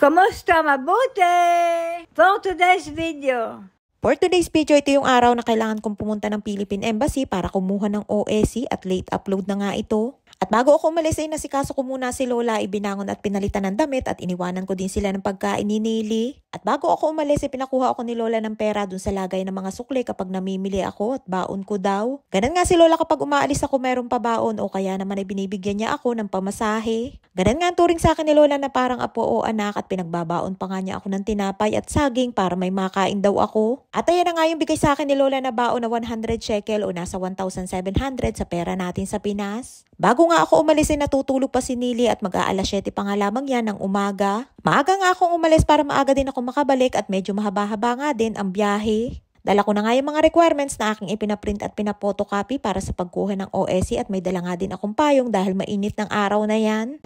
Kamusta? Mabuti! For today's video. For today's video, ito yung araw na kailangan kong pumunta ng Philippine Embassy para kumuha ng OSC at late upload na nga ito. At bago ako umalis ay nasikaso ko muna si Lola, ibinangon at pinalitan ng damit at iniwanan ko din sila ng pagkain ni Nili. At bago ako umalis ay pinakuha ako ni Lola ng pera dun sa lagay ng mga sukli kapag namimili ako at baon ko daw. Ganun nga si Lola kapag umaalis ako meron pa baon o kaya naman ay binibigyan niya ako ng pamasahe. Ganun nga ang turing sa akin ni Lola na parang apo o anak at pinagbabaon pa nga niya ako ng tinapay at saging para may makain daw ako. At ayan na nga yung bigay sa akin ni Lola na baon na 100 shekel o nasa 1,700 sa pera natin sa Pinas. Bago nga ako umalis ay natutulog pa si Nili at mag-aalas 7 pa nga lamang yan ng umaga. Maaga nga akong umalis para maaga din ako makabalik at medyo mahaba-haba nga din ang biyahe. Dala ko na nga yung mga requirements na aking ipinaprint at pinapotocopy para sa pagkuha ng OSC at may dala nga din akong payong dahil mainit ng araw na yan.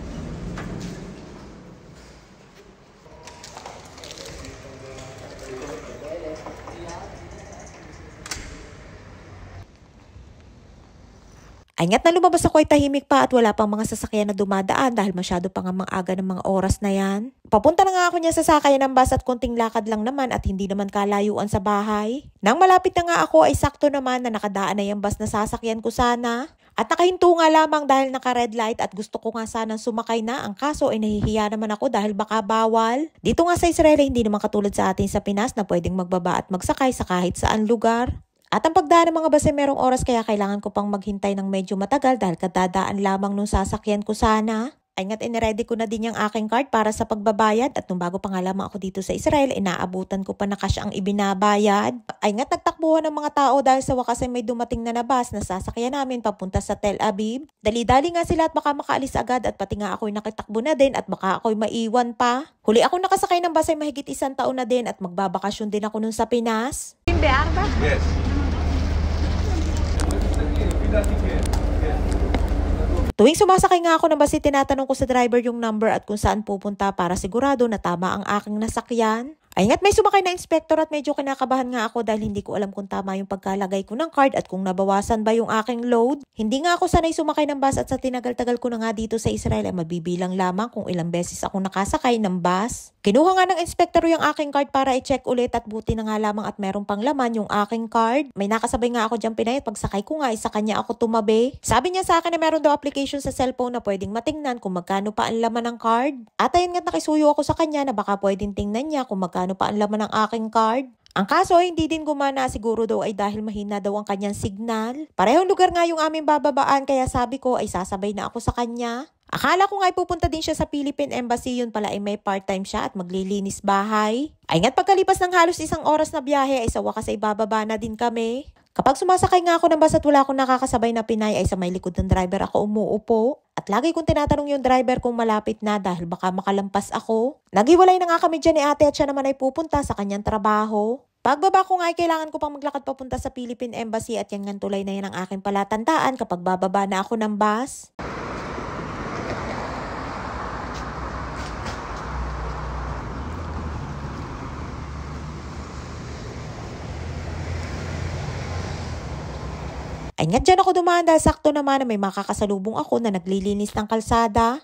Ay nga't na lumabas ako ay tahimik pa at wala pang mga sasakyan na dumadaan dahil masyado pa nga maaga ng mga oras na yan. Papunta na nga ako niya sa sakayan ng bus at konting lakad lang naman at hindi naman kalayuan sa bahay. Nang malapit na nga ako ay sakto naman na nakadaan na yung bus na sasakyan ko sana. At nakahinto nga lamang dahil naka-red light at gusto ko nga sanang sumakay na. Ang kaso ay nahihiya naman ako dahil baka bawal. Dito nga sa Israel hindi naman katulad sa atin sa Pinas na pwedeng magbaba at magsakay sa kahit saan lugar. At ang pagdaan ng mga bus ay merong oras kaya kailangan ko pang maghintay ng medyo matagal dahil kadadaan lamang nung sasakyan ko sana. Ay nga't iniready ko na din yung aking card para sa pagbabayad at nung bago pa nga lamang ako dito sa Israel, inaabutan ko pa na cash ang ibinabayad. Ay nga't nagtakbuhan ng mga tao dahil sa wakas ay may dumating na bus na sasakyan namin papunta sa Tel Aviv. Dali-dali nga sila at baka makaalis agad at pati nga ako'y nakitakbo na din at baka ako'y maiwan pa. Huli ako nakasakay ng bus ay mahigit 1 taon na din at magbabakasyon din ako nun sa Pinas. Yes. Tuwing sumasakay nga ako ng bus, tinatanong ko sa driver yung number at kung saan pupunta para sigurado na tama ang aking nasakyan. Ay nga't may sumakay na inspector at medyo kinakabahan nga ako dahil hindi ko alam kung tama yung pagkalagay ko ng card at kung nabawasan ba yung aking load. Hindi nga ako sanay sumakay ng bus at sa tinagal-tagal ko na nga dito sa Israel ay mabibilang lamang kung ilang beses ako nakasakay ng bus. Kinuha nga ng inspector yung aking card para i-check ulit at buti na nga lamang at meron pang laman yung aking card. May nakasabay nga ako dyan Pinay at pagsakay ko nga sa kanya ako tumabi. Sabi niya sa akin na meron daw application sa cellphone na pwedeng matingnan kung magkano pa ang laman ng card. At ayun nga't nakisuyo ako sa kanya na baka pwedeng tingnan niya kung magkano pa ang laman ng aking card. Ang kaso ay hindi din gumana, siguro daw ay dahil mahina daw ang kanyang signal. Parehong lugar nga yung aming bababaan kaya sabi ko ay sasabay na ako sa kanya. Akala ko nga ay pupunta din siya sa Philippine Embassy, yun pala ay may part-time siya at maglilinis bahay. Ay nga't pagkalipas ng halos 1 oras na biyahe ay sa wakas ay bababa na din kami. Kapag sumasakay nga ako ng bus at wala akong nakakasabay na Pinay ay sa may likod ng driver ako umuupo. At lagi kong tinatanong yung driver kung malapit na dahil baka makalampas ako. Naghiwalay na nga kami dyan ni ate at siya naman ay pupunta sa kanyang trabaho. Pagbaba ko nga ay kailangan ko pang maglakad papunta sa Philippine Embassy at yan nga tulay na yan ang aking palatandaan kapag bababa na ako ng bus. Ay nga't dyan ako dumaan dahil sakto naman na may makakasalubong ako na naglilinis ng kalsada.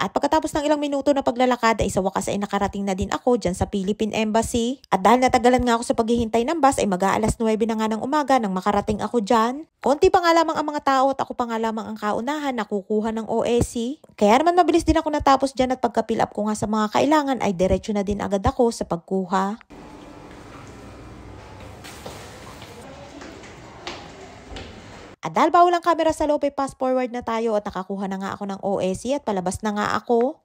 At pagkatapos ng ilang minuto na paglalakad ay sa wakas ay nakarating na din ako dyan sa Philippine Embassy. At dahil natagalan nga ako sa paghihintay ng bus ay mag-aalas 9 na nga ng umaga nang makarating ako dyan. Konti pa nga lamang ang mga tao at ako pa nga lamang ang kaunahan na kukuha ng OSC. Kaya naman mabilis din ako natapos dyan at pagka-fill up ko nga sa mga kailangan ay diretso na din agad ako sa pagkuha. At dahil bawal ang camera sa loob ay fast forward na tayo at nakakuha na nga ako ng OSC at palabas na nga ako.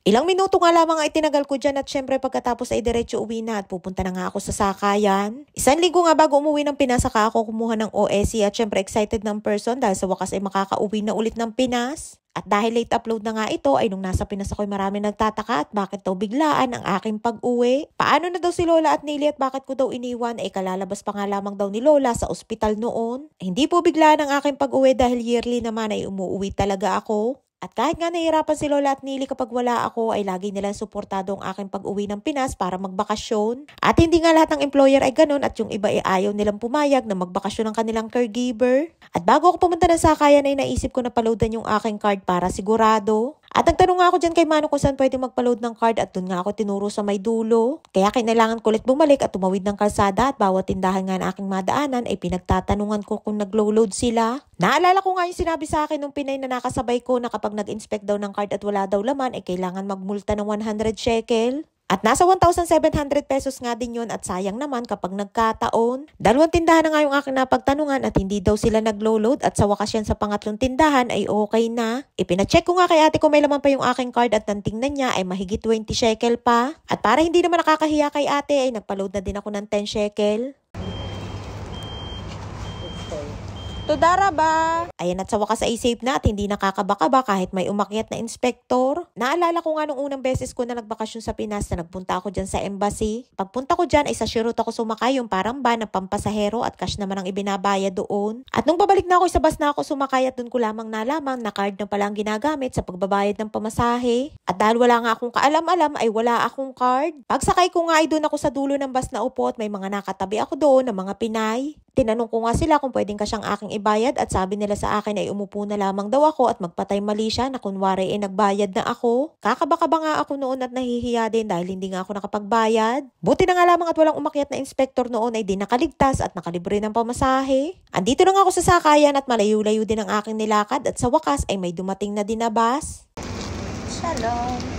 Ilang minuto nga lamang ay tinagal ko dyan at syempre pagkatapos ay diretso uwi na at pupunta na nga ako sa sakayan. 1 linggo nga bago umuwi ng Pinas saka ako kumuha ng OSC at syempre excited ng person dahil sa wakas ay makakauwi na ulit ng Pinas. At dahil late upload na nga ito ay nung nasa Pinas ako'y marami nagtataka at bakit daw biglaan ang aking pag-uwi. Paano na daw si Lola at Nili at bakit ko daw iniwan ay kalalabas pa nga lamang daw ni Lola sa ospital noon. Hindi po biglaan ang aking pag-uwi dahil yearly naman ay umuuwi talaga ako. At kahit nga nahihirapan si Lola at Nili kapag wala ako, ay lagi nilang suportado ang aking pag-uwi ng Pinas para magbakasyon. At hindi nga lahat ng employer ay ganun at yung iba ay ayaw nilang pumayag na magbakasyon ng kanilang caregiver. At bago ako pumunta ng sakayan ay naisip ko na paloadan yung aking card para sigurado. At nagtanong nga ako dyan kay Mano kung saan pwede magpa-load ng card at doon nga ako tinuro sa may dulo. Kaya kailangan ko ulit bumalik at tumawid ng kalsada at bawat tindahan nga na aking madaanan ay pinagtatanungan ko kung naglo-load sila. Naalala ko nga yung sinabi sa akin nung Pinay na nakasabay ko na kapag nag-inspect daw ng card at wala daw laman ay kailangan magmulta ng 100 shekel. At nasa 1,700 pesos nga din yun at sayang naman kapag nagkataon. Dalawang tindahan na nga yung aking napagtanungan at hindi daw sila naglo-load at sa wakas yan sa pangatlong tindahan ay okay na. Ipinacheck ko nga kay ate kung may laman pa yung aking card at nang tingnan niya ay mahigit 20 shekel pa. At para hindi naman nakakahiya kay ate ay nagpa-load na din ako ng 10 shekel. Tudara ba? Ayan at sa wakas ay safe na at hindi nakakabaka kahit may umakyat na inspektor. Naalala ko nga nung unang beses ko na nagbakasyon sa Pinas na nagpunta ako dyan sa embassy. Pagpunta ko dyan ay sa Shirut ako sumakay yung parang van na pampasahero at cash naman ang ibinabayad doon. At nung babalik na ako sa bus na ako sumakay at doon ko lamang nalamang na card na palang ginagamit sa pagbabayad ng pamasahe. At dahil wala nga akong kaalam-alam ay wala akong card. Pagsakay ko nga ay doon ako sa dulo ng bus na upo at may mga nakatabi ako doon ng mga Pinay. Tinanong ko nga sila kung pwedeng kasyang aking ibayad at sabi nila sa akin ay umupo na lamang daw ako at magpatay mali siya na kunwari ay nagbayad na ako. Kakabaka nga ako noon at nahihiya din dahil hindi nga ako nakapagbayad. Buti na nga lamang at walang umakyat na inspektor noon ay di nakaligtas at nakalibre ng pamasahe. Andito na nga ako sa sakayan at malayo-layo din ang aking nilakad at sa wakas ay may dumating na din na bus. Shalom!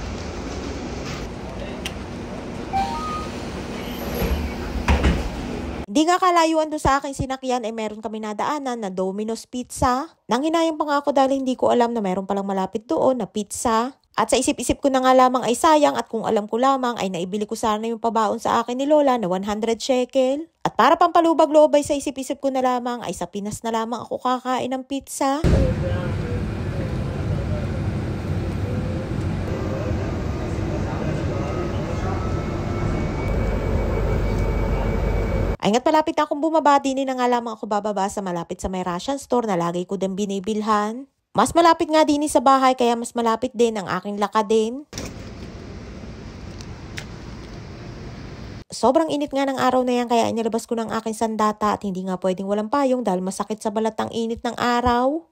Hindi nga kalayuan doon sa aking sinakyan ay meron kami nadaanan na Domino's Pizza. Nang hinayang pa nga ako dahil hindi ko alam na meron palang malapit doon na pizza. At sa isip-isip ko na nga lamang ay sayang at kung alam ko lamang ay naibili ko sana yung pabaon sa akin ni Lola na 100 shekel. At para pampalubag-loob ay sa isip-isip ko na lamang ay sa Pinas na lamang ako kakain ng pizza. Ay nga't malapit na akong bumaba, din na nga lamang ako bababa sa malapit sa may Russian store na lagi ko din binibilhan. Mas malapit nga din sa bahay kaya mas malapit din ang aking lakad din. Sobrang init nga ng araw na yan kaya inilabas ko ng aking sandata at hindi nga pwedeng walang payong dahil masakit sa balat ang init ng araw.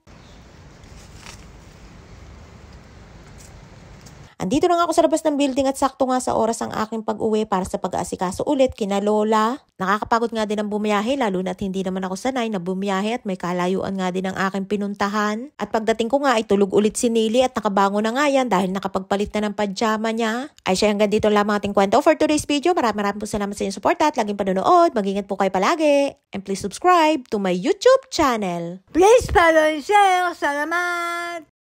Andito na nga ako sa labas ng building at sakto nga sa oras ang aking pag-uwi para sa pag-aasikaso ulit kina Lola. Nakakapagod nga din ang bumiyahe lalo na't hindi naman ako sanay na bumiyahe at may kalayuan nga din ang aking pinuntahan. At pagdating ko nga ay tulog ulit si Nili at nakabango na nga yan dahil nakapagpalit na ng pajama niya. Ay siya hanggang dito lamang ating kwento for today's video. Maraming po salamat sa inyong support at laging panonood. Mag-ingat po kayo palagi. And please subscribe to my YouTube channel. Please follow and share. Salamat!